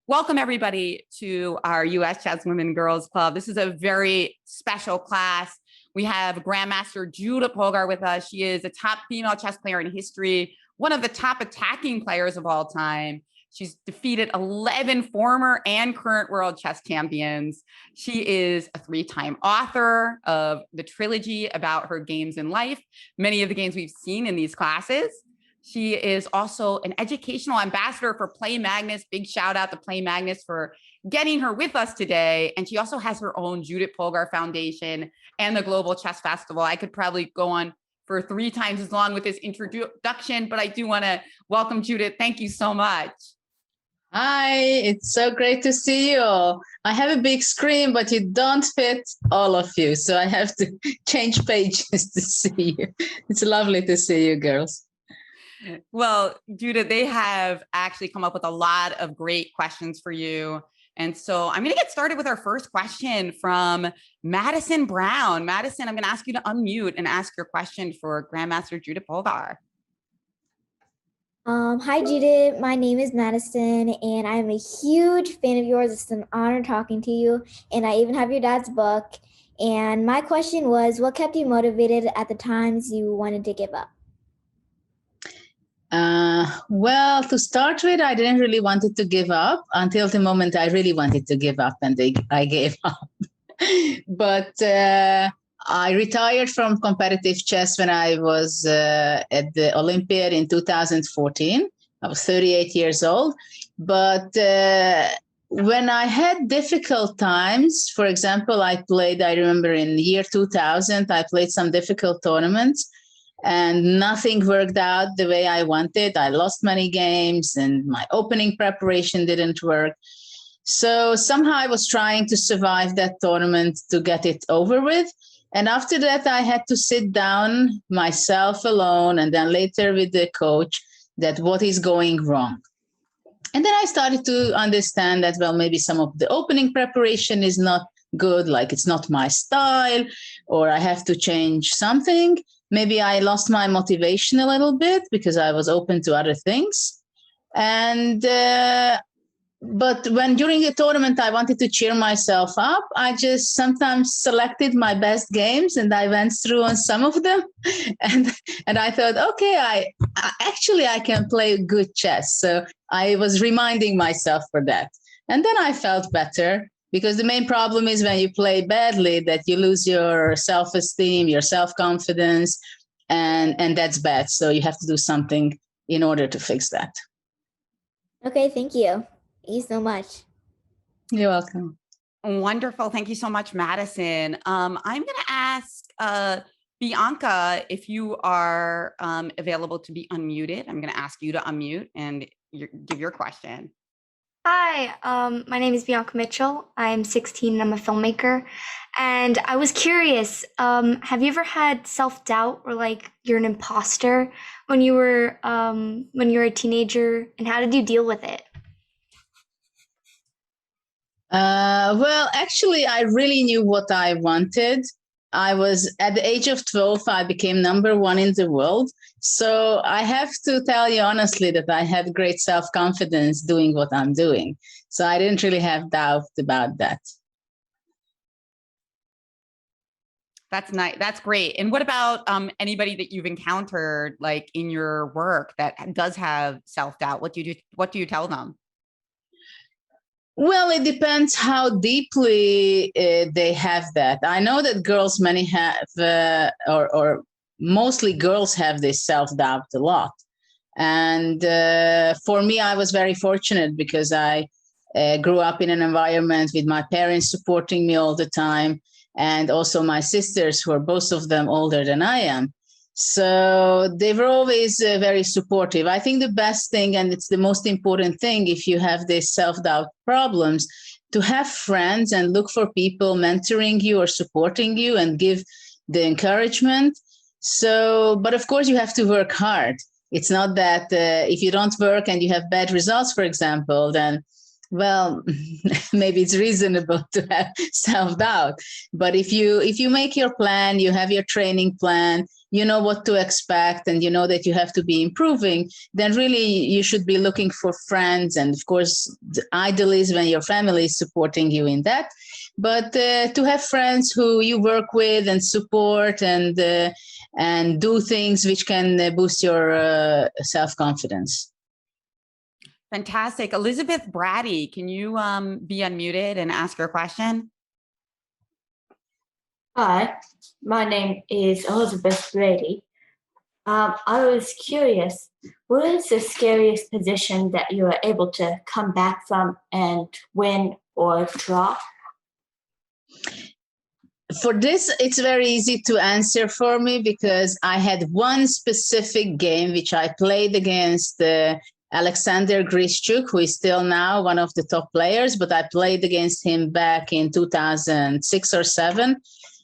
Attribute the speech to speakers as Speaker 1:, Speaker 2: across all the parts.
Speaker 1: Welcome, everybody, to our U.S. Chess Women Girls Club. This is a very special class. We have Grandmaster Judit Polgar with us. She is a top female chess player in history, one of the top attacking players of all time. She's defeated 11 former and current world chess champions. She is a three-time author of the trilogy about her games in life, many of the games we've seen in these classes. She is also an educational ambassador for Play Magnus. Big shout out to Play Magnus for getting her with us today. And she also has her own Judit Polgar Foundation and the Global Chess Festival. I could probably go on for 3 times as long with this introduction, but I do want to welcome Judit. Thank you so much.
Speaker 2: Hi, it's so great to see you all. I have a big screen, but you don't fit all of you. So I have to change pages to see you. It's lovely to see you girls.
Speaker 1: Well, Judit, they have actually come up with a lot of great questions for you. And so I'm going to get started with our first question from Madison Brown. Madison, I'm going to ask you to unmute and ask your question for Grandmaster Judit Polgar.
Speaker 3: Hi, Judit. My name is Madison, and I am a huge fan of yours. It's an honor talking to you, and I even have your dad's book. And my question was, what kept you motivated at the times you wanted to give up?
Speaker 2: Well, to start with, I didn't really wanted to give up until the moment I really wanted to give up, and I gave up. But I retired from competitive chess when I was at the Olympiad in 2014. I was 38 years old. But when I had difficult times, for example, I remember in the year 2000, I played some difficult tournaments. And nothing worked out the way I wanted. I lost many games and my opening preparation didn't work. So somehow I was trying to survive that tournament to get it over with. And after that, I had to sit down myself alone and then later with the coach that what is going wrong. And then I started to understand that, well, maybe some of the opening preparation is not good, like it's not my style, or I have to change something. Maybe I lost my motivation a little bit because I was open to other things. And but when during a tournament I wanted to cheer myself up, I just sometimes selected my best games and I went through on some of them. And I thought, okay, I can play good chess. So I was reminding myself for that. And then I felt better. Because the main problem is when you play badly that you lose your self-esteem, your self-confidence, and that's bad. So you have to do something in order to fix that.
Speaker 3: Okay, thank you. Thank you so much.
Speaker 2: You're welcome.
Speaker 1: Wonderful. Thank you so much, Madison. I'm going to ask Bianca if you are available to be unmuted. I'm going to ask you to unmute and give your question.
Speaker 4: Hi, my name is Bianca Mitchell. I'm 16 and I'm a filmmaker. And I was curious, have you ever had self-doubt or like you're an imposter when you were a teenager, and how did you deal with it?
Speaker 2: Well, actually, I really knew what I wanted. I was at the age of 12, I became #1 in the world. So I have to tell you honestly that I had great self-confidence doing what I'm doing. So I didn't really have doubt about that.
Speaker 1: That's nice. That's great. And what about anybody that you've encountered like in your work that does have self-doubt? What do you do? What do you tell them?
Speaker 2: Well, it depends how deeply they have that. I know that girls, many have, or mostly girls have this self-doubt a lot. And for me, I was very fortunate because I grew up in an environment with my parents supporting me all the time. And also my sisters, who are both of them older than I am. So they were always very supportive. I think the best thing, and it's the most important thing if you have these self-doubt problems, to have friends and look for people mentoring you or supporting you and give the encouragement. So, but of course you have to work hard. It's not that if you don't work and you have bad results, for example, then Well, maybe it's reasonable to have self-doubt, but if you make your plan, you have your training plan, you know what to expect, and you know that you have to be improving, then really you should be looking for friends. And of course, the ideal is when your family is supporting you in that. But to have friends who you work with and support and do things which can boost your self-confidence.
Speaker 1: Fantastic. Elizabeth Brady, can you be unmuted and ask your question?
Speaker 5: Hi, my name is Elizabeth Brady. I was curious, what is the scariest position that you were able to come back from and win or draw?
Speaker 2: For this, it's very easy to answer for me because I had one specific game which I played against Alexander Grischuk, who is still now one of the top players, but I played against him back in 2006 or 7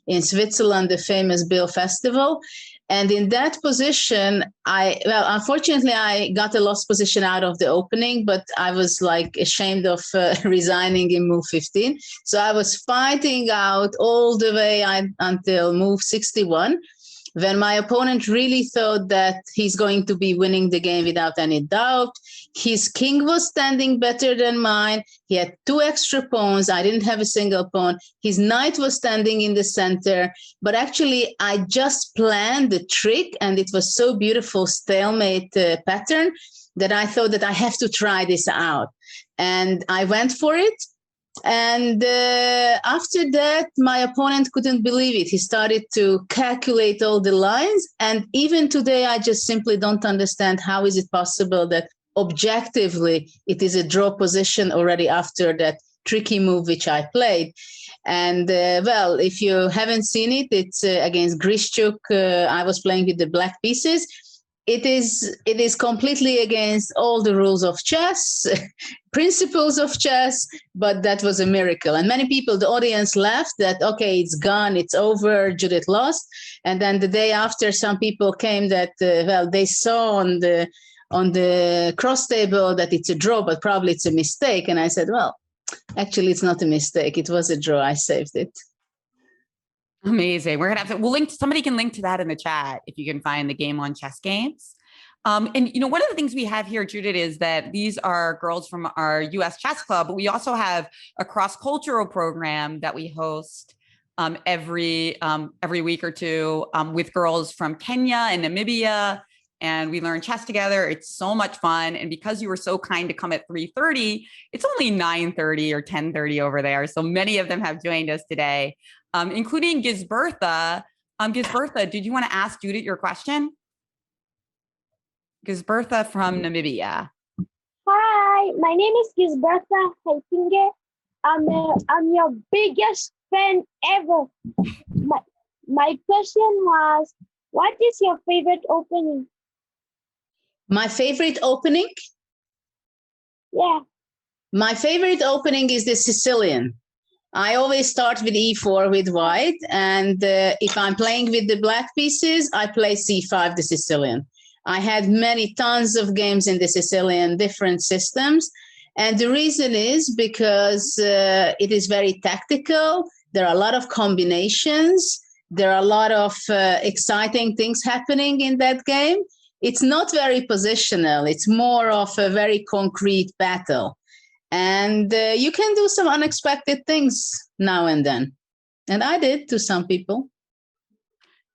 Speaker 2: in Switzerland, the famous Bill Festival. And in that position, unfortunately, I got a lost position out of the opening, but I was like ashamed of resigning in move 15. So I was fighting out all the way until move 61, when my opponent really thought that he's going to be winning the game without any doubt. His king was standing better than mine. He had 2 extra pawns. I didn't have a single pawn. His knight was standing in the center. But actually, I just planned the trick, and it was so beautiful stalemate pattern that I thought that I have to try this out. And I went for it. And after that, my opponent couldn't believe it. He started to calculate all the lines. And even today, I just simply don't understand how is it possible that objectively it is a draw position already after that tricky move which I played. And well, if you haven't seen it, it's against Grischuk. I was playing with the black pieces. It is completely against all the rules of chess, principles of chess, but that was a miracle. And many people, the audience laughed that, okay, it's gone, it's over, Judith lost. And then the day after, some people came that, well, they saw on the cross table that it's a draw, but probably it's a mistake. And I said, well, actually, it's not a mistake. It was a draw. I saved it.
Speaker 1: Amazing. We're gonna have to, somebody can link to that in the chat if you can find the game on Chess Games. And you know, one of the things we have here, Judith, is that these are girls from our US Chess Club, but we also have a cross-cultural program that we host every week or two with girls from Kenya and Namibia, and we learn chess together. It's so much fun. And because you were so kind to come at 3:30, it's only 9:30 or 10:30 over there. So many of them have joined us today, including Gisbertha. Gisbertha, did you want to ask Judith your question? Gisbertha from Namibia.
Speaker 6: Hi, my name is Gisbertha Heitinge. I'm your biggest fan ever. My question was, what is your favorite opening?
Speaker 2: My favorite opening?
Speaker 6: Yeah.
Speaker 2: My favorite opening is the Sicilian. I always start with e4 with white, and if I'm playing with the black pieces, I play c5, the Sicilian. I had tons of games in the Sicilian, different systems, and the reason is because it is very tactical. There are a lot of combinations. There are a lot of exciting things happening in that game. It's not very positional. It's more of a very concrete battle. And you can do some unexpected things now and then. And I did to some people.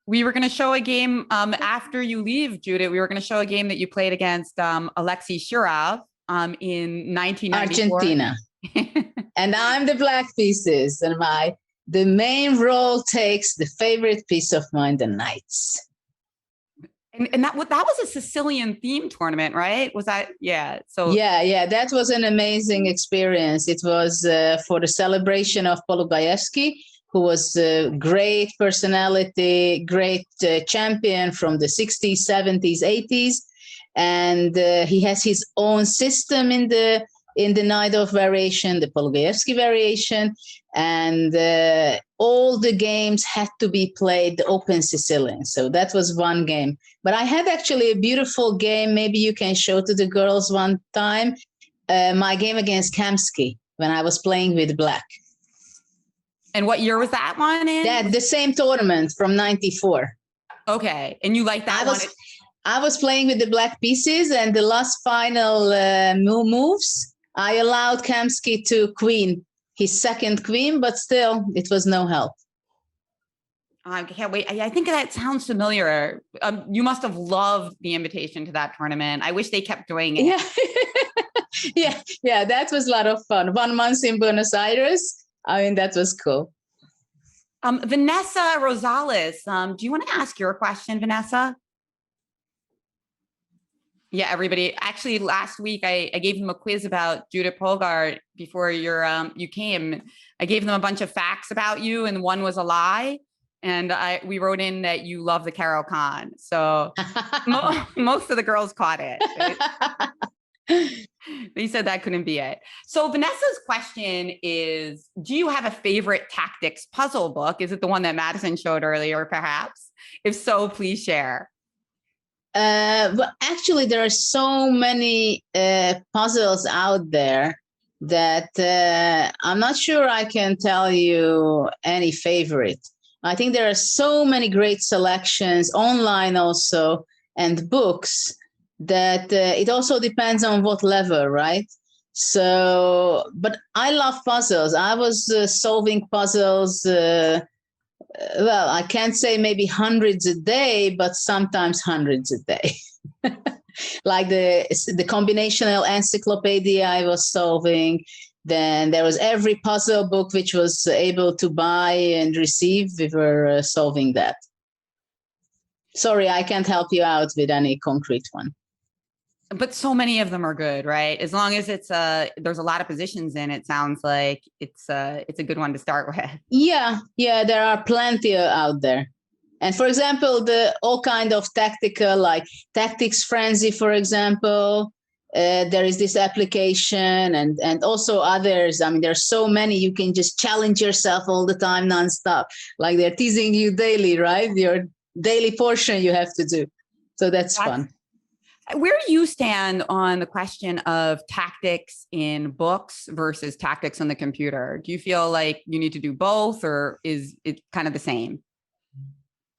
Speaker 1: We were going to show a game after you leave, Judith. We were going to show a game that you played against Alexei Shirov in 1994.
Speaker 2: Argentina. And I'm the black pieces. And the main role takes the favorite piece of mine, the knights.
Speaker 1: And that was a Sicilian themed tournament, right? Was that? Yeah. So
Speaker 2: yeah, that was an amazing experience. It was for the celebration of Polugayevsky, who was a great personality, great champion from the 60s, 70s, 80s. And he has his own system in the Naidov variation, the Polugayevsky variation. And all the games had to be played the open Sicilian. So that was one game. But I had actually a beautiful game. Maybe you can show to the girls one time. My game against Kamsky when I was playing with black.
Speaker 1: And what year was that one in?
Speaker 2: That the same tournament from 94.
Speaker 1: Okay. And you like that one?
Speaker 2: I was playing with the black pieces, and the last final moves, I allowed Kamsky to queen, his second queen, but still it was no help.
Speaker 1: I can't wait. I think that sounds familiar. You must have loved the invitation to that tournament. I wish they kept doing it.
Speaker 2: Yeah, that was a lot of fun. 1 month in Buenos Aires. I mean, that was cool.
Speaker 1: Vanessa Rosales, do you want to ask your question, Vanessa? Yeah, everybody. Actually, last week I gave them a quiz about Judit Polgar before you came. I gave them a bunch of facts about you, and one was a lie. And we wrote in that you love the Caro Khan. So most of the girls caught it. They said that couldn't be it. So Vanessa's question is, do you have a favorite tactics puzzle book? Is it the one that Madison showed earlier, perhaps? If so, please share.
Speaker 2: Well, actually, there are so many puzzles out there that I'm not sure I can tell you any favorite. I think there are so many great selections online also, and books, that it also depends on what level, right? So, but I love puzzles. I was solving puzzles, well, I can't say maybe hundreds a day, but sometimes hundreds a day. Like the combinational encyclopedia I was solving. Then there was every puzzle book which was able to buy and receive. We were solving that. Sorry, I can't help you out with any concrete one.
Speaker 1: But so many of them are good, right? As long as there's a lot of positions in, it sounds like it's a good one to start with. Yeah,
Speaker 2: there are plenty out there. And for example, all kind of tactical, like Tactics Frenzy, for example, there is this application, and also others. I mean, there's so many. You can just challenge yourself all the time, nonstop. Like they're teasing you daily, right? Your daily portion you have to do. So that's fun.
Speaker 1: Where do you stand on the question of tactics in books versus tactics on the computer? Do you feel like you need to do both, or is it kind of the same?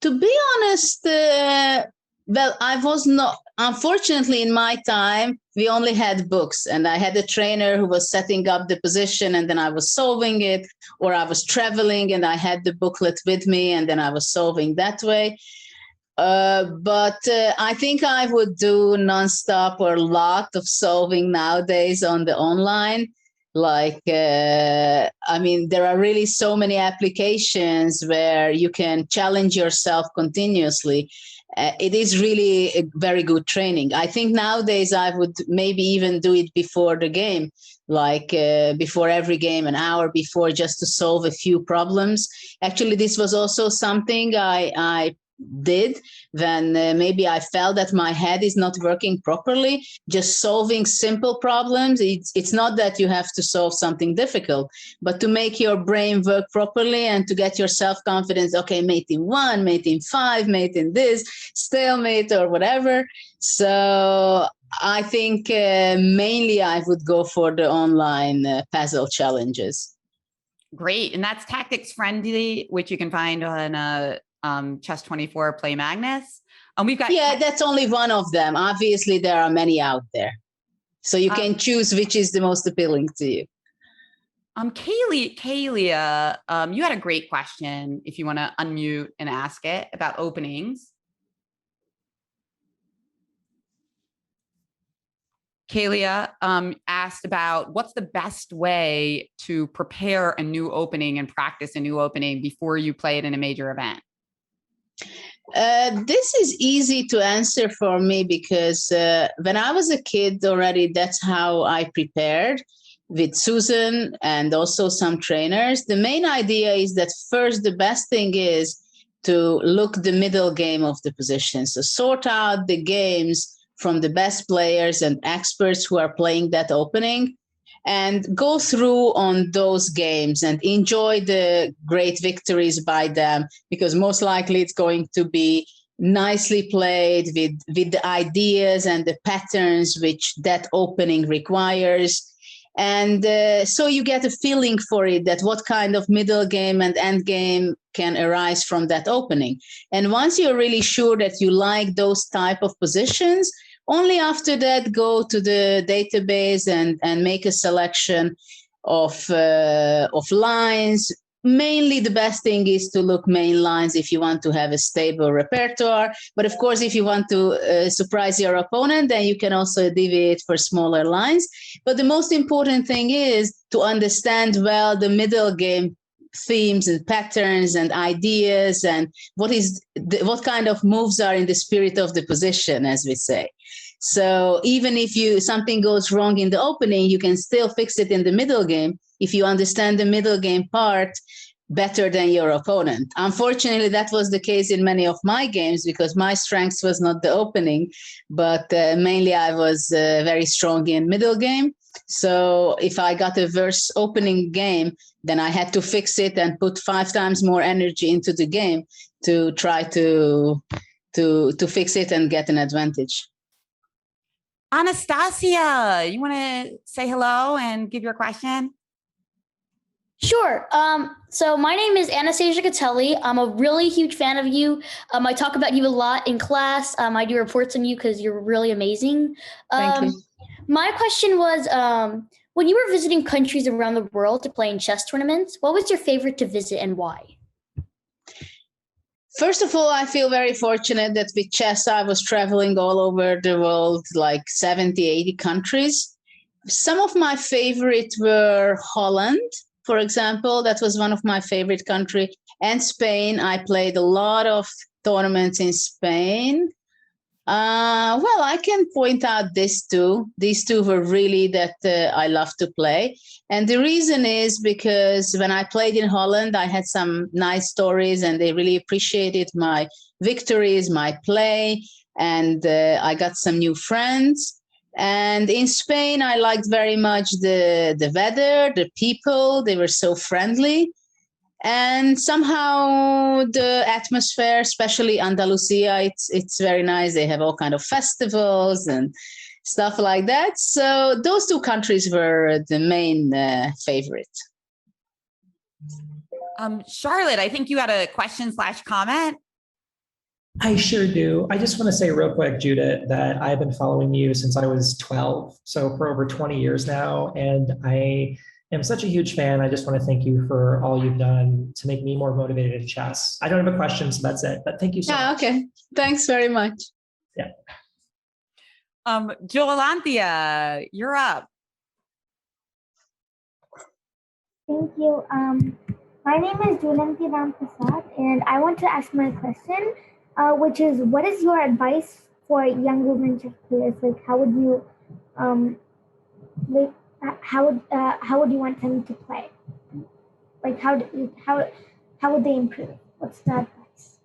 Speaker 2: To be honest, well, I was not, unfortunately, in my time, we only had books, and I had a trainer who was setting up the position, and then I was solving it, or I was traveling and I had the booklet with me, and then I was solving that way. But I think I would do nonstop or a lot of solving nowadays on the online. Like, I mean, there are really so many applications where you can challenge yourself continuously. It is really a very good training. I think nowadays I would maybe even do it before the game, like before every game, an hour before, just to solve a few problems. Actually, this was also something I did when maybe I felt that my head is not working properly. Just solving simple problems, it's not that you have to solve something difficult, but to make your brain work properly and to get your self-confidence. Okay, mate in 1, mate in 5, mate in this, stalemate or whatever. So I think mainly I would go for the online puzzle challenges.
Speaker 1: Great. And that's Tactics Friendly, which you can find on Chess24 Play Magnus. And we've got,
Speaker 2: that's only one of them. Obviously, there are many out there, so you can choose which is the most appealing to you.
Speaker 1: Kaylia, you had a great question. If you want to unmute and ask it about openings. Kaylia asked about what's the best way to prepare a new opening and practice a new opening before you play it in a major event.
Speaker 2: This is easy to answer for me because when I was a kid already, that's how I prepared with Susan and also some trainers. The main idea is that first, the best thing is to look the middle game of the position. So sort out the games from the best players and experts who are playing that opening, and go through on those games and enjoy the great victories by them, because most likely it's going to be nicely played with the ideas and the patterns which that opening requires. And so you get a feeling for it, that what kind of middle game and end game can arise from that opening. And once you're really sure that you like those type of positions, only after that go to the database and make a selection of lines. Mainly the best thing is to look main lines if you want to have a stable repertoire. But of course, if you want to surprise your opponent, then you can also deviate for smaller lines. But the most important thing is to understand well the middle game themes and patterns and ideas, and what kind of moves are in the spirit of the position, as we say. So even if something goes wrong in the opening, you can still fix it in the middle game if you understand the middle game part better than your opponent. Unfortunately, that was the case in many of my games because my strength was not the opening, but mainly I was very strong in middle game. So if I got a worse opening game, then I had to fix it and put 5 times more energy into the game to try to fix it and get an advantage.
Speaker 1: Anastasia, you want to say hello and give your question?
Speaker 7: Sure. So my name is Anastasia Catelli. I'm a really huge fan of you. I talk about you a lot in class. I do reports on you because you're really amazing.
Speaker 2: Thank you.
Speaker 7: My question was, when you were visiting countries around the world to play in chess tournaments, what was your favorite to visit and why?
Speaker 2: First of all, I feel very fortunate that with chess, I was traveling all over the world, like 70, 80 countries. Some of my favorites were Holland, for example. That was one of my favorite countries. And Spain. I played a lot of tournaments in Spain. Well, I can point out these two. These two were really that I love to play. And the reason is because when I played in Holland, I had some nice stories and they really appreciated my victories, my play, and I got some new friends. And in Spain, I liked very much the weather, the people. They were so friendly. And somehow the atmosphere, especially Andalusia, it's very nice. They have all kind of festivals and stuff like that. So those two countries were the main favorite.
Speaker 1: Charlotte, I think you had a question/comment.
Speaker 8: I sure do. I just want to say real quick, Judit, that I've been following you since I was 12, so for over 20 years now, and I am such a huge fan. I just want to thank you for all you've done to make me more motivated in chess. I don't have a question, so that's it, but thank you so much.
Speaker 2: Okay. Thanks very much.
Speaker 8: Yeah.
Speaker 1: Jolantia, you're up.
Speaker 9: Thank you. My name is Jolanti Ramprasad, and I want to ask my question, which is, what is your advice for young women chess players? Like, how would you, how would you want them to play? Like, how would they improve? What's the advice?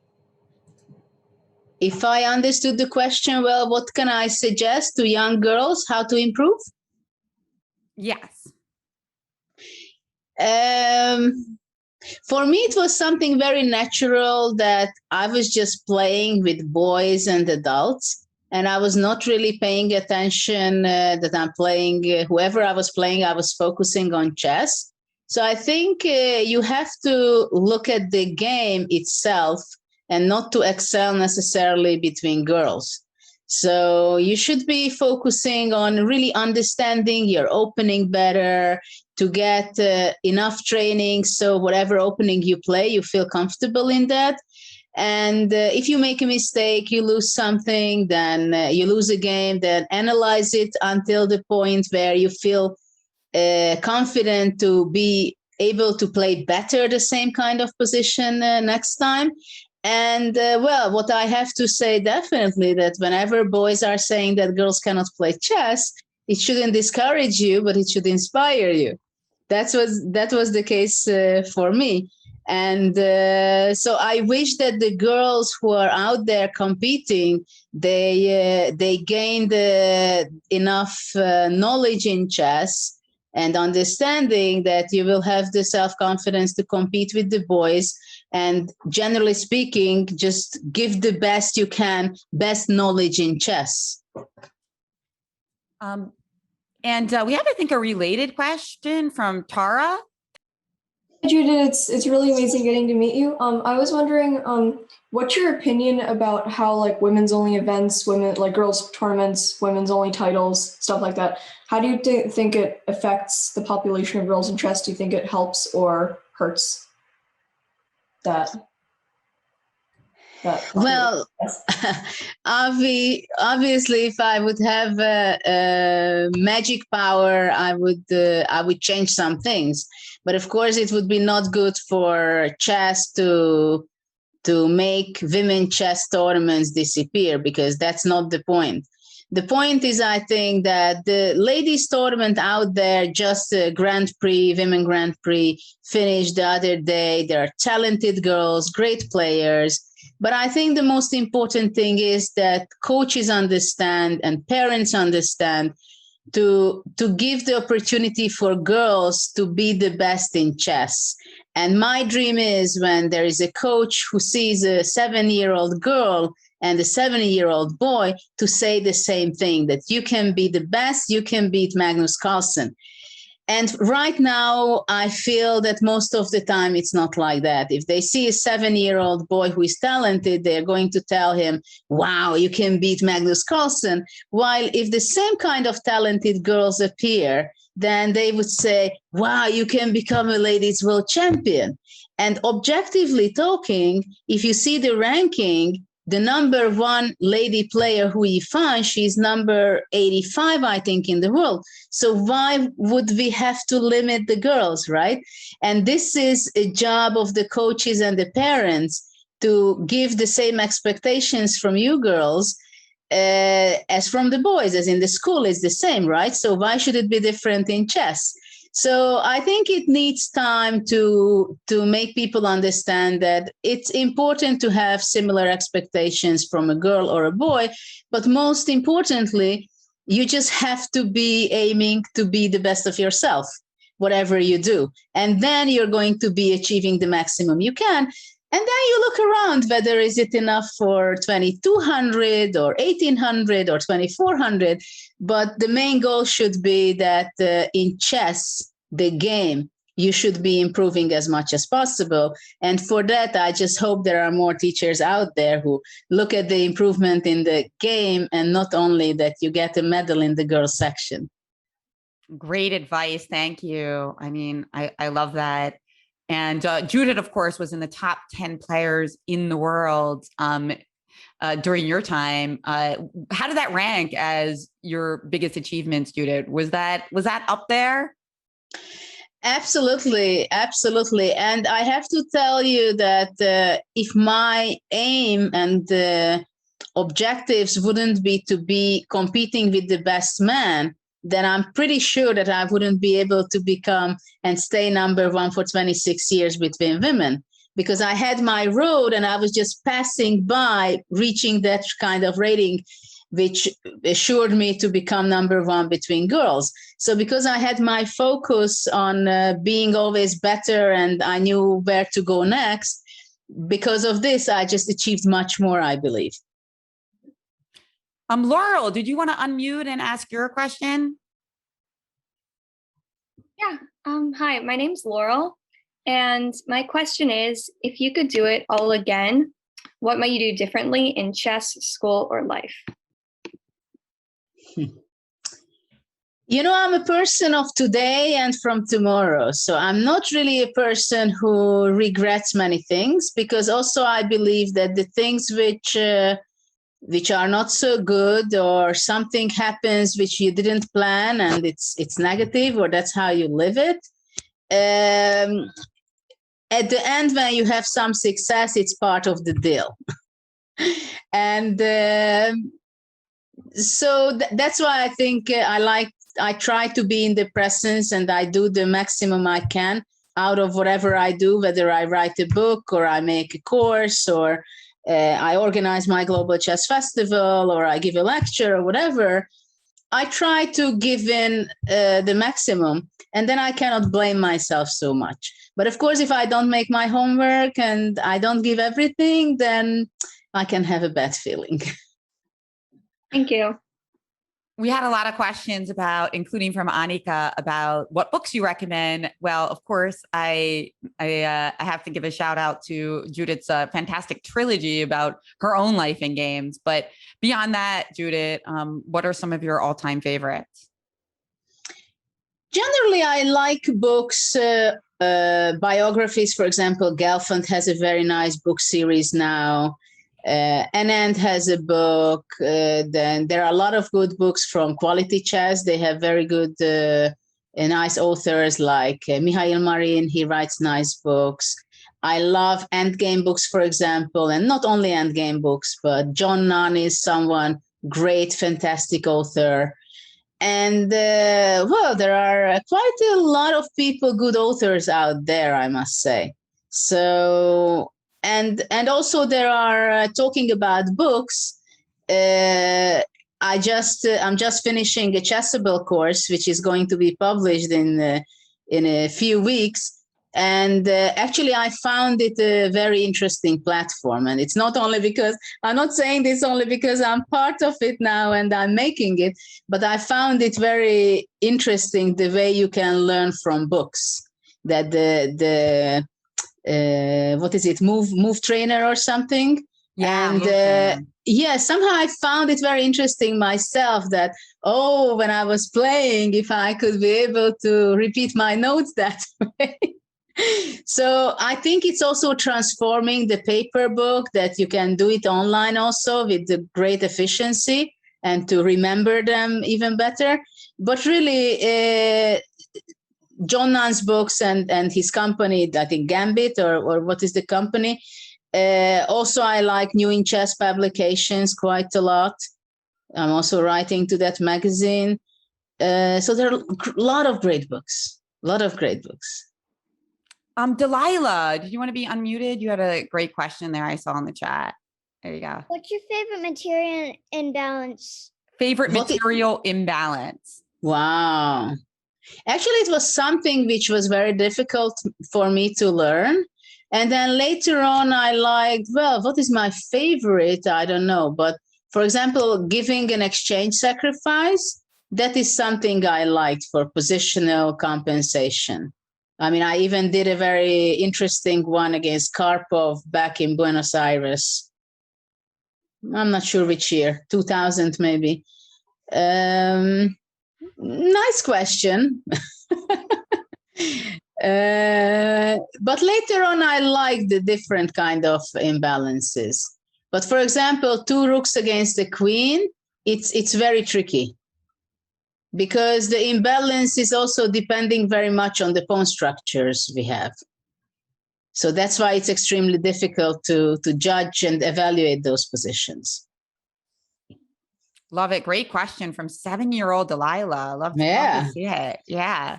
Speaker 2: If I understood the question well, what can I suggest to young girls how to improve?
Speaker 1: Yes.
Speaker 2: For me, it was something very natural that I was just playing with boys and adults, and I was not really paying attention that I'm playing, whoever I was playing, I was focusing on chess. So I think you have to look at the game itself and not to excel necessarily between girls. So you should be focusing on really understanding your opening better, to get enough training so whatever opening you play, you feel comfortable in that. And if you make a mistake, you lose something, then you lose a game, then analyze it until the point where you feel confident to be able to play better the same kind of position next time. And well, what I have to say definitely that whenever boys are saying that girls cannot play chess, it shouldn't discourage you, but it should inspire you. That was the case for me. And so I wish that the girls who are out there competing, they gained enough knowledge in chess and understanding that you will have the self-confidence to compete with the boys. And generally speaking, just give the best you can, best knowledge in chess.
Speaker 1: And we have, I think, a related question from Tara.
Speaker 10: Hi, Judith, it's really amazing getting to meet you. I was wondering, what's your opinion about how like women's only events, women like girls tournaments, women's only titles, stuff like that? How do you think it affects the population of girls in chess? Do you think it helps or hurts that?
Speaker 2: Well, obviously, if I would have a magic power, I would change some things. But of course, it would be not good for chess to make women chess tournaments disappear, because that's not the point. The point is, I think that the ladies tournament out there, just a Grand Prix, Women Grand Prix, finished the other day. There are talented girls, great players. But I think the most important thing is that coaches understand and parents understand to give the opportunity for girls to be the best in chess. And my dream is when there is a coach who sees a 7-year-old girl and a 7-year-old boy to say the same thing, that you can be the best, you can beat Magnus Carlsen. And right now, I feel that most of the time it's not like that. If they see a 7-year-old boy who is talented, they're going to tell him, wow, you can beat Magnus Carlsen. While if the same kind of talented girls appear, then they would say, wow, you can become a ladies world champion. And objectively talking, if you see the ranking, the number one lady player who you find, she's number 85, I think, in the world. So why would we have to limit the girls, right? And this is a job of the coaches and the parents to give the same expectations from you girls as from the boys, as in the school is the same, right? So why should it be different in chess? So I think it needs time to make people understand that it's important to have similar expectations from a girl or a boy, but most importantly, you just have to be aiming to be the best of yourself, whatever you do. And then you're going to be achieving the maximum you can. And then you look around whether is it enough for 2200 or 1800 or 2400. But the main goal should be that in chess, the game, you should be improving as much as possible. And for that, I just hope there are more teachers out there who look at the improvement in the game and not only that you get a medal in the girls section.
Speaker 1: Great advice. Thank you. I mean, I love that. And Judith, of course, was in the top 10 players in the world during your time. How did that rank as your biggest achievements, Judith? Was that up there?
Speaker 2: Absolutely. And I have to tell you that if my aim and objectives wouldn't be to be competing with the best man, then I'm pretty sure that I wouldn't be able to become and stay number one for 26 years between women, because I had my road and I was just passing by, reaching that kind of rating, which assured me to become number one between girls. So because I had my focus on being always better and I knew where to go next, because of this, I just achieved much more, I believe.
Speaker 1: Laurel, did you want to unmute and ask your question?
Speaker 11: Yeah. Hi, my name's Laurel. And my question is, if you could do it all again, what might you do differently in chess, school, or life?
Speaker 2: You know, I'm a person of today and from tomorrow. So I'm not really a person who regrets many things, because also I believe that the things which are not so good, or something happens which you didn't plan and it's negative, or that's how you live it. At the end, when you have some success, it's part of the deal. And so that's why I think I try to be in the presence, and I do the maximum I can out of whatever I do, whether I write a book or I make a course or I organize my global chess festival or I give a lecture or whatever. I try to give in the maximum, and then I cannot blame myself so much. But of course, if I don't make my homework and I don't give everything, then I can have a bad feeling.
Speaker 11: Thank you.
Speaker 1: We had a lot of questions about, including from Annika, about what books you recommend. Well, of course, I have to give a shout out to Judith's fantastic trilogy about her own life in games. But beyond that, Judith, what are some of your all-time favorites?
Speaker 2: Generally, I like books, biographies. For example, Gelfand has a very nice book series now. Anand has a book. Then there are a lot of good books from Quality Chess. They have very good, nice authors like Mihail Marin. He writes nice books. I love endgame books, for example, and not only endgame books, but John Nunn is someone great, fantastic author. And well, there are quite a lot of people, good authors out there, I must say. So. And also there are talking about books. I'm just finishing a Chessable course, which is going to be published in a few weeks. And actually, I found it a very interesting platform. And it's not only because I'm not saying this only because I'm part of it now and I'm making it, but I found it very interesting the way you can learn from books. That what is it, move trainer or something?
Speaker 1: Yeah,
Speaker 2: and yeah, somehow I found it very interesting myself that, when I was playing, if I could be able to repeat my notes that way. So I think it's also transforming the paper book, that you can do it online also with the great efficiency and to remember them even better. But really, John Nunn's books and his company, I think Gambit or what is the company? Also, I like New in Chess publications quite a lot. I'm also writing to that magazine. So there are a lot of great books,
Speaker 1: Delilah, did you want to be unmuted? You had a great question there I saw in the chat. There you go.
Speaker 9: What's your favorite material in Balance?
Speaker 1: Favorite material Imbalance.
Speaker 2: Wow. Actually, it was something which was very difficult for me to learn. And then later on, I liked, what is my favorite? I don't know. But for example, giving an exchange sacrifice, that is something I liked for positional compensation. I mean, I even did a very interesting one against Karpov back in Buenos Aires. I'm not sure which year, 2000 maybe. Nice question. But later on, I like the different kind of imbalances. But for example, 2 rooks against the queen, it's very tricky because the imbalance is also depending very much on the pawn structures we have. So that's why it's extremely difficult to judge and evaluate those positions.
Speaker 1: Love it. Great question from 7-year-old Delilah. Love to see it. Yeah.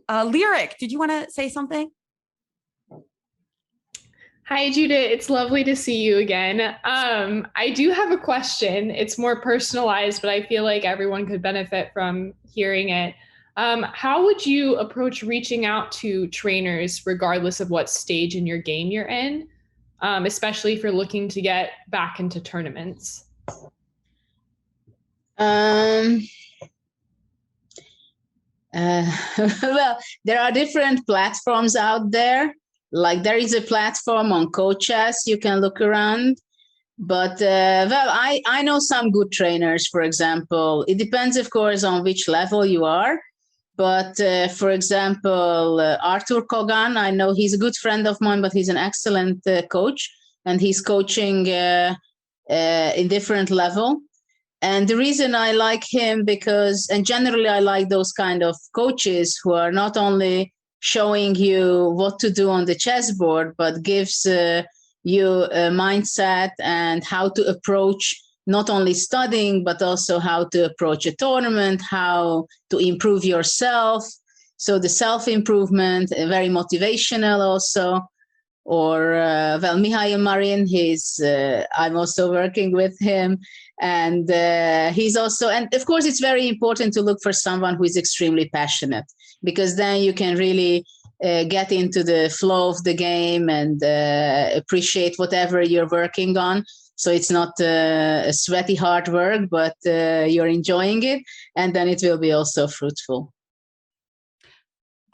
Speaker 1: Lyric, did you want to say something?
Speaker 12: Hi, Judith. It's lovely to see you again. I do have a question. It's more personalized, but I feel like everyone could benefit from hearing it. How would you approach reaching out to trainers regardless of what stage in your game you're in, especially if you're looking to get back into tournaments?
Speaker 2: Well, there are different platforms out there. Like there is a platform on CoChess you can look around. But I know some good trainers, for example. It depends, of course, on which level you are. But for example, Arthur Kogan, I know he's a good friend of mine, but he's an excellent coach. And he's coaching in different level. And the reason I like him and generally I like those kind of coaches who are not only showing you what to do on the chessboard, but gives you a mindset and how to approach not only studying, but also how to approach a tournament, how to improve yourself. So the self-improvement, very motivational also. or well, Mihail Marin, I'm also working with him. And he's also, and of course, it's very important to look for someone who is extremely passionate, because then you can really get into the flow of the game and appreciate whatever you're working on. So it's not a sweaty hard work, but you're enjoying it, and then it will be also fruitful.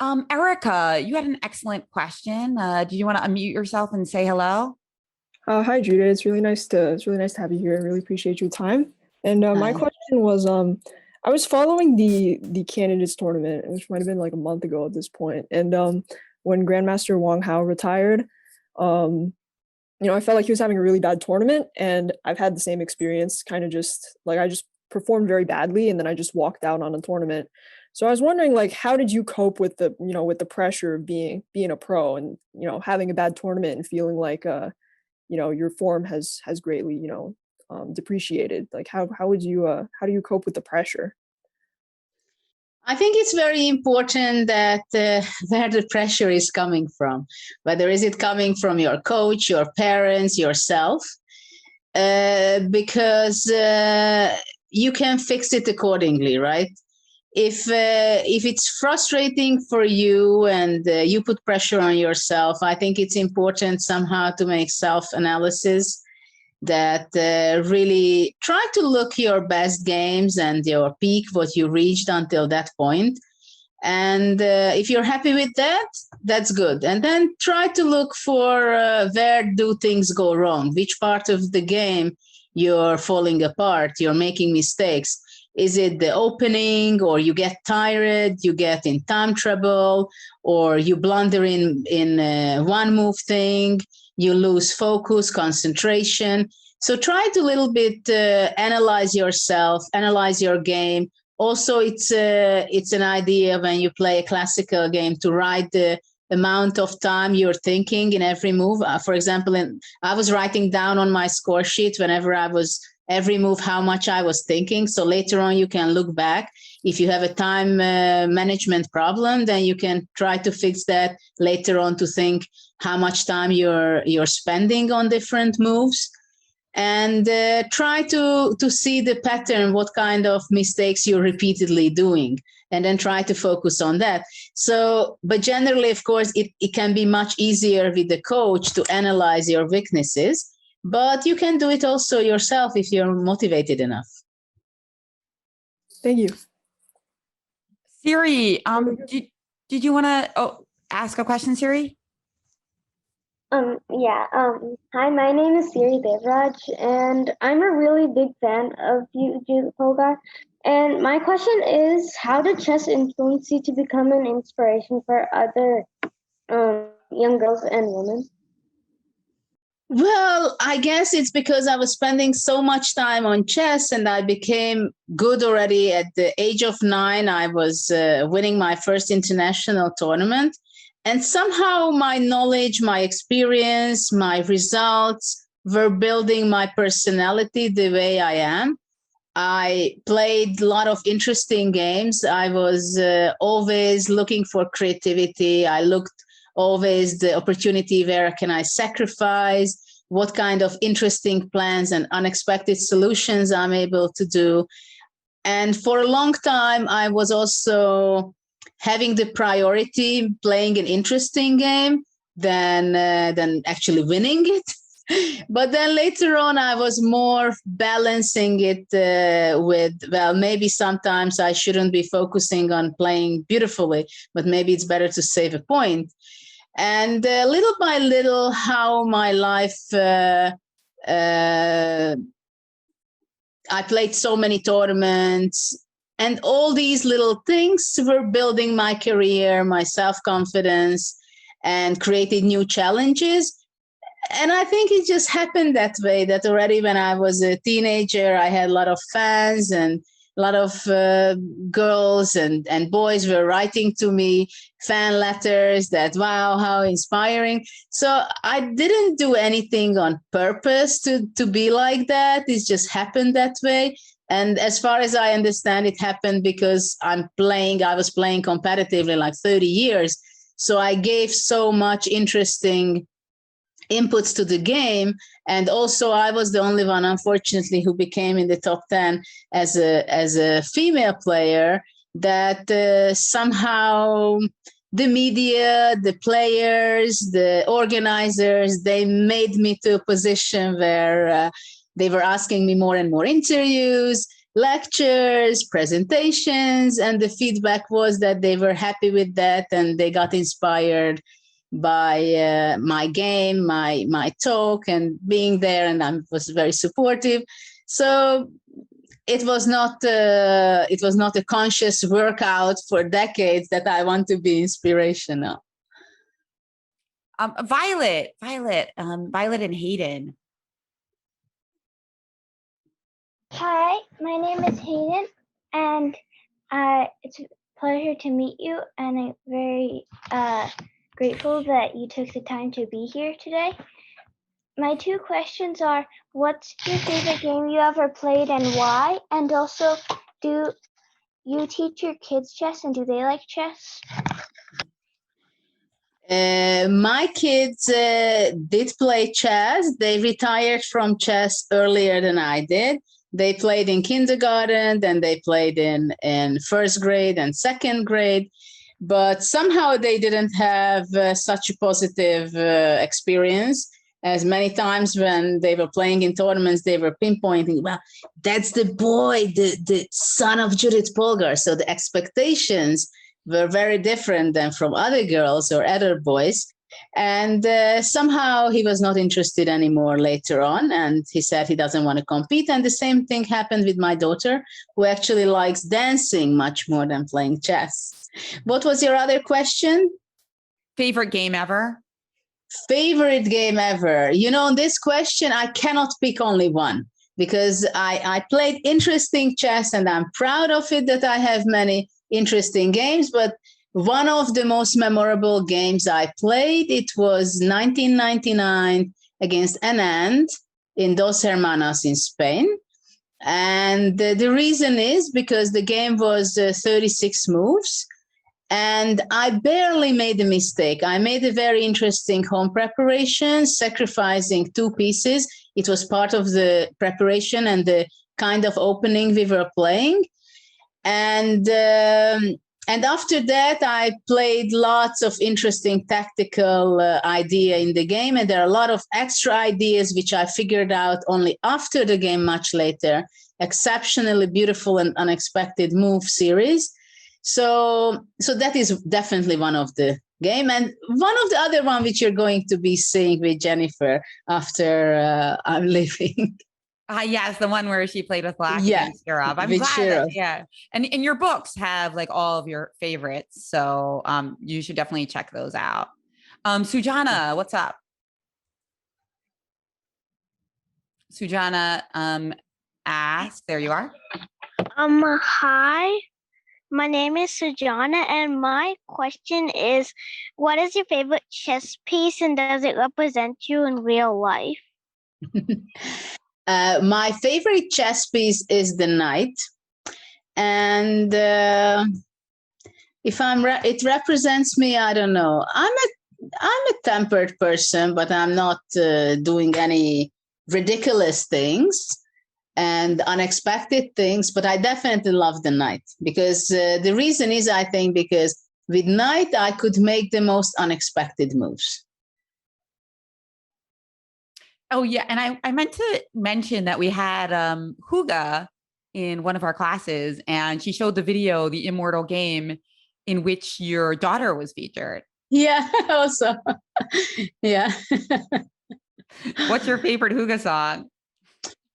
Speaker 1: Erica, you had an excellent question. Do you want to unmute yourself and say hello?
Speaker 10: Hi, Judith. It's really nice to have you here. I really appreciate your time. And my question was, I was following the candidates tournament, which might have been like a month ago at this point. And when Grandmaster Wang Hao retired, I felt like he was having a really bad tournament, and I've had the same experience. Kind of just like I just performed very badly, and then I just walked out on a tournament. So I was wondering, like, how did you cope with the pressure of being a pro and having a bad tournament and feeling like your form has greatly depreciated? Like, how do you cope with the pressure?
Speaker 2: I think it's very important that where the pressure is coming from, whether is it coming from your coach, your parents, yourself, because you can fix it accordingly, right? If it's frustrating for you and you put pressure on yourself, I think it's important somehow to make self-analysis, that really try to look your best games and your peak, what you reached until that point. And if you're happy with that, that's good. And then try to look for where do things go wrong, which part of the game you're falling apart, you're making mistakes. Is it the opening, or you get tired, you get in time trouble, or you blunder in one move thing, you lose focus, concentration. So try to little bit analyze yourself, analyze your game. Also, it's an idea when you play a classical game to write the amount of time you're thinking in every move. For example, I was writing down on my score sheet whenever every move, how much I was thinking. So later on, you can look back. If you have a time management problem, then you can try to fix that later on, to think how much time you're spending on different moves, and try to see the pattern, what kind of mistakes you're repeatedly doing, and then try to focus on that. So, but generally, of course, it can be much easier with the coach to analyze your weaknesses, but you can do it also yourself if you're motivated enough.
Speaker 10: Thank you.
Speaker 1: Siri, did you want to ask a question, Siri?
Speaker 9: Yeah. Hi, my name is Siri Devraj, and I'm a really big fan of you, Judit Polgar. And my question is, how did chess influence you to become an inspiration for other young girls and women?
Speaker 2: Well, I guess it's because I was spending so much time on chess, and I became good already at the age of 9. I was winning my first international tournament. And somehow my knowledge, my experience, my results were building my personality the way I am. I played a lot of interesting games. I was always looking for creativity. I looked always the opportunity, where can I sacrifice, what kind of interesting plans and unexpected solutions I'm able to do. And for a long time, I was also having the priority playing an interesting game than actually winning it. But then later on, I was more balancing it with, well, maybe sometimes I shouldn't be focusing on playing beautifully, but maybe it's better to save a point. And little by little, how my life, I played so many tournaments, and all these little things were building my career, my self-confidence, and created new challenges. And I think it just happened that way, that already when I was a teenager, I had a lot of fans, and a lot of girls and boys were writing to me fan letters that, wow, how inspiring. So I didn't do anything on purpose to be like that. It just happened that way. And as far as I understand, it happened because I was playing competitively like 30 years. So I gave so much interesting inputs to the game. And also I was the only one, unfortunately, who became in the top 10 as a female player, that somehow the media, the players, the organizers, they made me to a position where they were asking me more and more interviews, lectures, presentations, and the feedback was that they were happy with that and they got inspired by my game, my talk, and being there, and I was very supportive. So it was not a conscious workout for decades that I want to be inspirational.
Speaker 1: Violet and Hayden.
Speaker 9: Hi, my name is Hayden, and it's a pleasure to meet you, and I'm very grateful that you took the time to be here today. My two questions are, what's your favorite game you ever played and why? And also, do you teach your kids chess and do they like chess?
Speaker 2: My kids did play chess. They retired from chess earlier than I did. They played in kindergarten, then they played in first grade and second grade. But somehow they didn't have such a positive experience, as many times when they were playing in tournaments, they were pinpointing, well, that's the boy, the son of Judit Polgar. So the expectations were very different than from other girls or other boys. And somehow he was not interested anymore later on. And he said he doesn't want to compete. And the same thing happened with my daughter, who actually likes dancing much more than playing chess. What was your other question?
Speaker 1: Favorite game ever?
Speaker 2: Favorite game ever. You know, this question, I cannot pick only one, because I played interesting chess and I'm proud of it that I have many interesting games. But one of the most memorable games I played, it was 1999 against Anand in Dos Hermanas in Spain. And the reason is because the game was 36 moves. And I barely made a mistake. I made a very interesting home preparation, sacrificing two pieces. It was part of the preparation and the kind of opening we were playing. And after that, I played lots of interesting tactical idea in the game. And there are a lot of extra ideas which I figured out only after the game, much later. Exceptionally beautiful and unexpected move series. So that is definitely one of the game. And one of the other one which you're going to be seeing with Jennifer after I'm leaving.
Speaker 1: Yes, the one where she played with Black against Shirov. I'm
Speaker 2: with
Speaker 1: glad
Speaker 2: Shirov.
Speaker 1: that, yeah. And your books have like all of your favorites. So you should definitely check those out. Sujana, what's up? Sujana asked, there you are.
Speaker 13: Hi. My name is Sujana, and my question is, what is your favorite chess piece, and does it represent you in real life?
Speaker 2: My favorite chess piece is the knight, and it represents me. I don't know. I'm a tempered person, but I'm not doing any ridiculous things and unexpected things, but I definitely love the knight, because the reason is, I think, because with knight, I could make the most unexpected moves.
Speaker 1: Oh, yeah. And I meant to mention that we had Huga in one of our classes, and she showed the video, The Immortal Game, in which your daughter was featured.
Speaker 2: Yeah, also. Yeah.
Speaker 1: What's your favorite Huga song?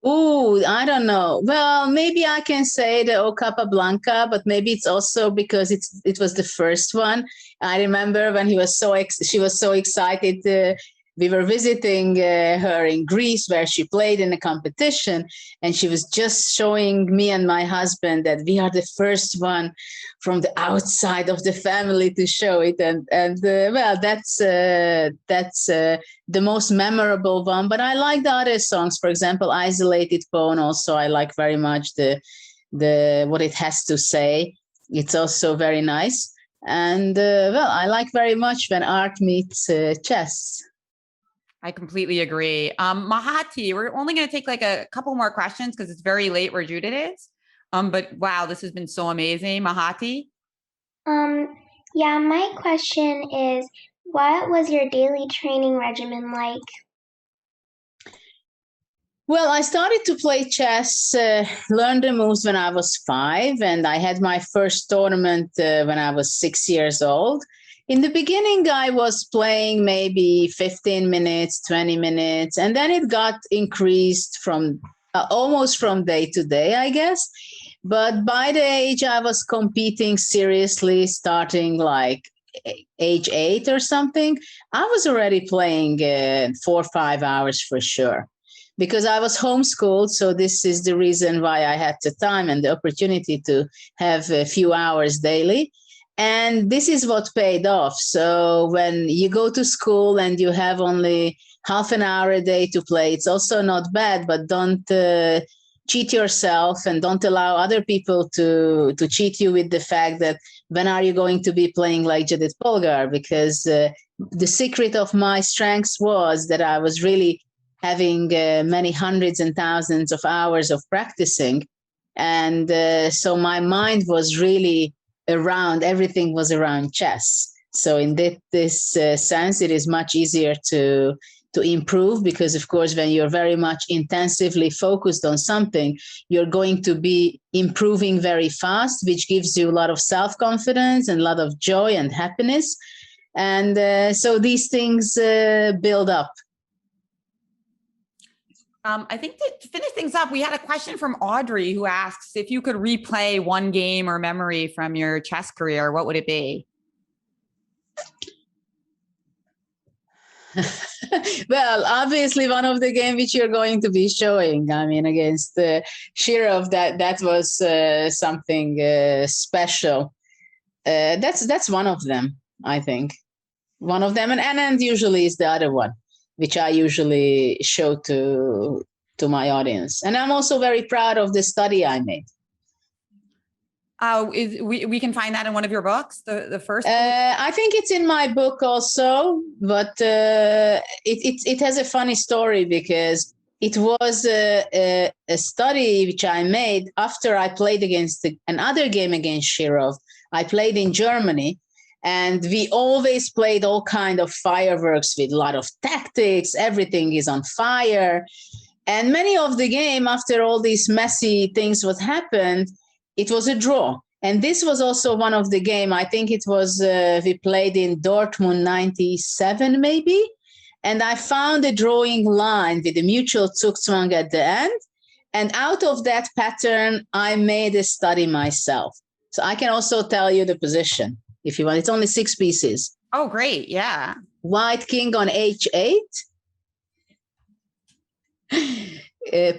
Speaker 2: Oh, I don't know. Well, maybe I can say the O Capablanca, but maybe it's also because it was the first one. I remember when she was so excited. We were visiting her in Greece, where she played in a competition, and she was just showing me and my husband that we are the first one from the outside of the family to show it. And well, that's the most memorable one. But I like the other songs. For example, Isolated Pawn. Also, I like very much the what it has to say. It's also very nice. And well, I like very much when art meets chess.
Speaker 1: I completely agree. Mahati, we're only going to take like a couple more questions because it's very late where Judith is. But wow, this has been so amazing. Mahati?
Speaker 9: Yeah, my question is, what was your daily training regimen like?
Speaker 2: Well, I started to play chess, learn the moves when I was 5, and I had my first tournament when I was 6 years old. In the beginning, I was playing maybe 15 minutes, 20 minutes, and then it got increased from almost from day to day, I guess. But by the age I was competing seriously, starting like age 8 or something, I was already playing 4 or 5 hours for sure. Because I was homeschooled, so this is the reason why I had the time and the opportunity to have a few hours daily. And this is what paid off. So when you go to school and you have only half an hour a day to play, it's also not bad, but don't cheat yourself and don't allow other people to cheat you with the fact that when are you going to be playing like Judit Polgar? Because the secret of my strengths was that I was really having many hundreds and thousands of hours of practicing. And so my mind was really around, everything was around chess. So in this sense, it is much easier to improve because, of course, when you're very much intensively focused on something, you're going to be improving very fast, which gives you a lot of self-confidence and a lot of joy and happiness. And so these things build up.
Speaker 1: I think to finish things up, we had a question from Audrey who asks if you could replay one game or memory from your chess career, what would it be?
Speaker 2: Well, obviously, one of the games which you're going to be showing, I mean, against Shirov, that was something special. That's one of them, I think. One of them, and usually is the other one, which I usually show to my audience. And I'm also very proud of the study I made.
Speaker 1: We can find that in one of your books, the first book?
Speaker 2: I think it's in my book also, but it has a funny story because it was a study which I made after I played against another game against Shirov. I played in Germany, and we always played all kind of fireworks with a lot of tactics. Everything is on fire. And many of the game, after all these messy things what happened, it was a draw. And this was also one of the game. I think it was, we played in Dortmund 97 maybe. And I found a drawing line with a mutual Zugzwang at the end. And out of that pattern, I made a study myself. So I can also tell you the position if you want. It's only 6 pieces.
Speaker 1: Oh, great. Yeah.
Speaker 2: White king on h8.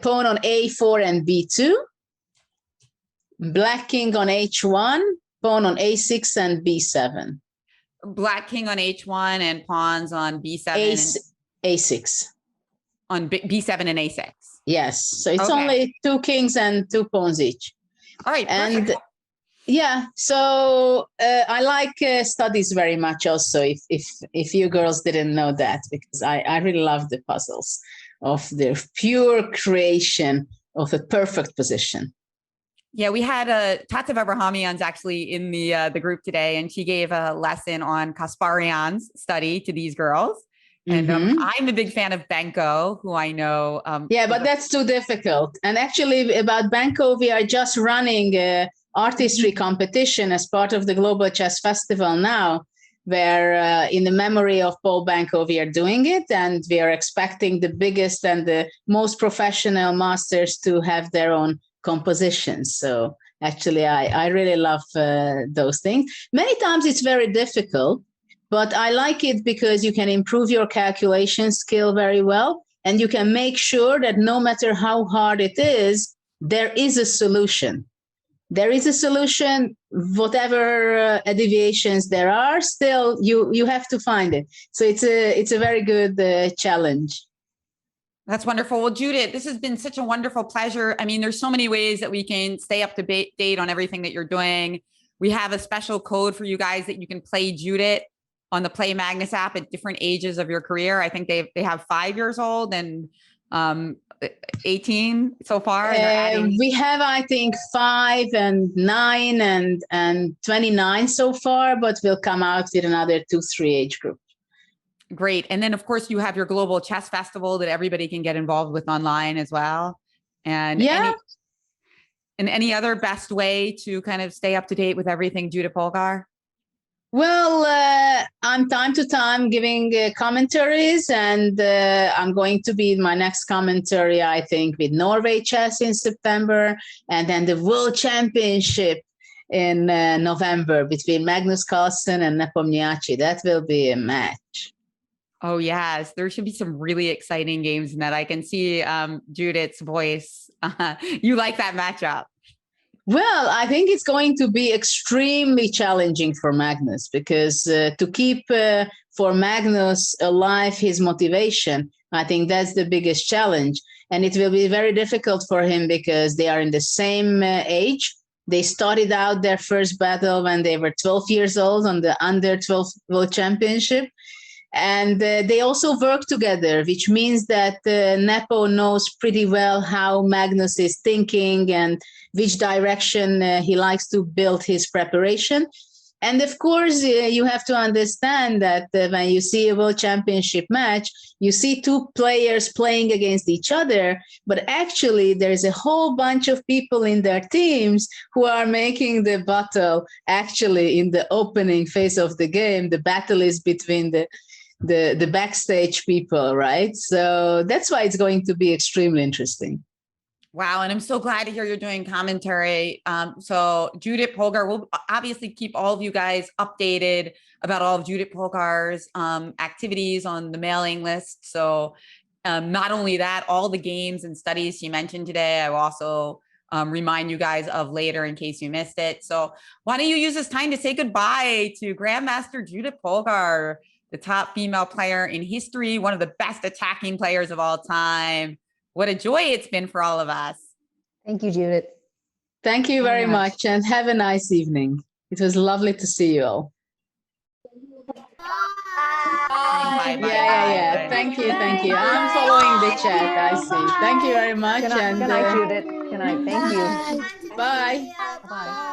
Speaker 2: Pawn on a4 and b2. Black king on h1, pawn on a6 and b7.
Speaker 1: Black king on h1 and pawns on b7.
Speaker 2: A6.
Speaker 1: On b7 and a6.
Speaker 2: Yes. So it's only 2 kings and 2 pawns each.
Speaker 1: All right. Perfect.
Speaker 2: And yeah, so I like studies very much also, if you girls didn't know that, because I really love the puzzles of the pure creation of a perfect position.
Speaker 1: Yeah, we had Tatev Abrahamian's actually in the group today, and she gave a lesson on Kasparian's study to these girls. And I'm a big fan of Benko, who I know.
Speaker 2: Yeah, but that's too difficult. And actually about Benko, we are just running a artistry competition as part of the Global Chess Festival now, where in the memory of Paul Benko, we are doing it. And we are expecting the biggest and the most professional masters to have their own compositions. So actually, I really love those things. Many times it's very difficult, but I like it because you can improve your calculation skill very well. And you can make sure that no matter how hard it is, there is a solution. There is a solution, whatever deviations there are, still you have to find it. So it's a very good challenge.
Speaker 1: That's wonderful. Well, Judith, this has been such a wonderful pleasure. I mean, there's so many ways that we can stay up to date on everything that you're doing. We have a special code for you guys that you can play Judith on the Play Magnus app at different ages of your career. I think they have 5 years old and 18 so far.
Speaker 2: We have, I think, 5 and 9 and 29 so far, but we'll come out with another 2-3 age group.
Speaker 1: Great. And then, of course, you have your global chess festival that everybody can get involved with online as well. And any other best way to kind of stay up to date with everything Judit Polgar?
Speaker 2: Well, I'm time to time giving commentaries, and I'm going to be in my next commentary, I think, with Norway Chess in September, and then the World Championship in November between Magnus Carlsen and Nepomniachtchi. That will be a match.
Speaker 1: Oh, yes. There should be some really exciting games in that. I can see Judith's voice. You like that matchup.
Speaker 2: Well, I think it's going to be extremely challenging for Magnus because to keep for Magnus alive his motivation, I think that's the biggest challenge. And it will be very difficult for him because they are in the same age. They started out their first battle when they were 12 years old on the under 12 World Championship. And they also work together, which means that Nepo knows pretty well how Magnus is thinking and which direction he likes to build his preparation. And of course, you have to understand that when you see a World Championship match, you see 2 players playing against each other, but actually there's a whole bunch of people in their teams who are making the battle. Actually, in the opening phase of the game, the battle is between the backstage people, right? So that's why it's going to be extremely interesting.
Speaker 1: Wow. And I'm so glad to hear you're doing commentary. So Judit Polgar, we'll obviously keep all of you guys updated about all of Judit Polgar's activities on the mailing list. So not only that, all the games and studies you mentioned today, I will also remind you guys of later in case you missed it. So why don't you use this time to say goodbye to Grandmaster Judit Polgar, the top female player in history, one of the best attacking players of all time. What a joy it's been for all of us.
Speaker 14: Thank you, Judit.
Speaker 2: Thank you very much, and have a nice evening. It was lovely to see you all.
Speaker 1: Bye.
Speaker 2: Yeah. Thank you. I'm following the chat. I see. Thank you very much.
Speaker 14: Good night, Judit. Good night. Thank you.
Speaker 2: Bye.
Speaker 14: Bye.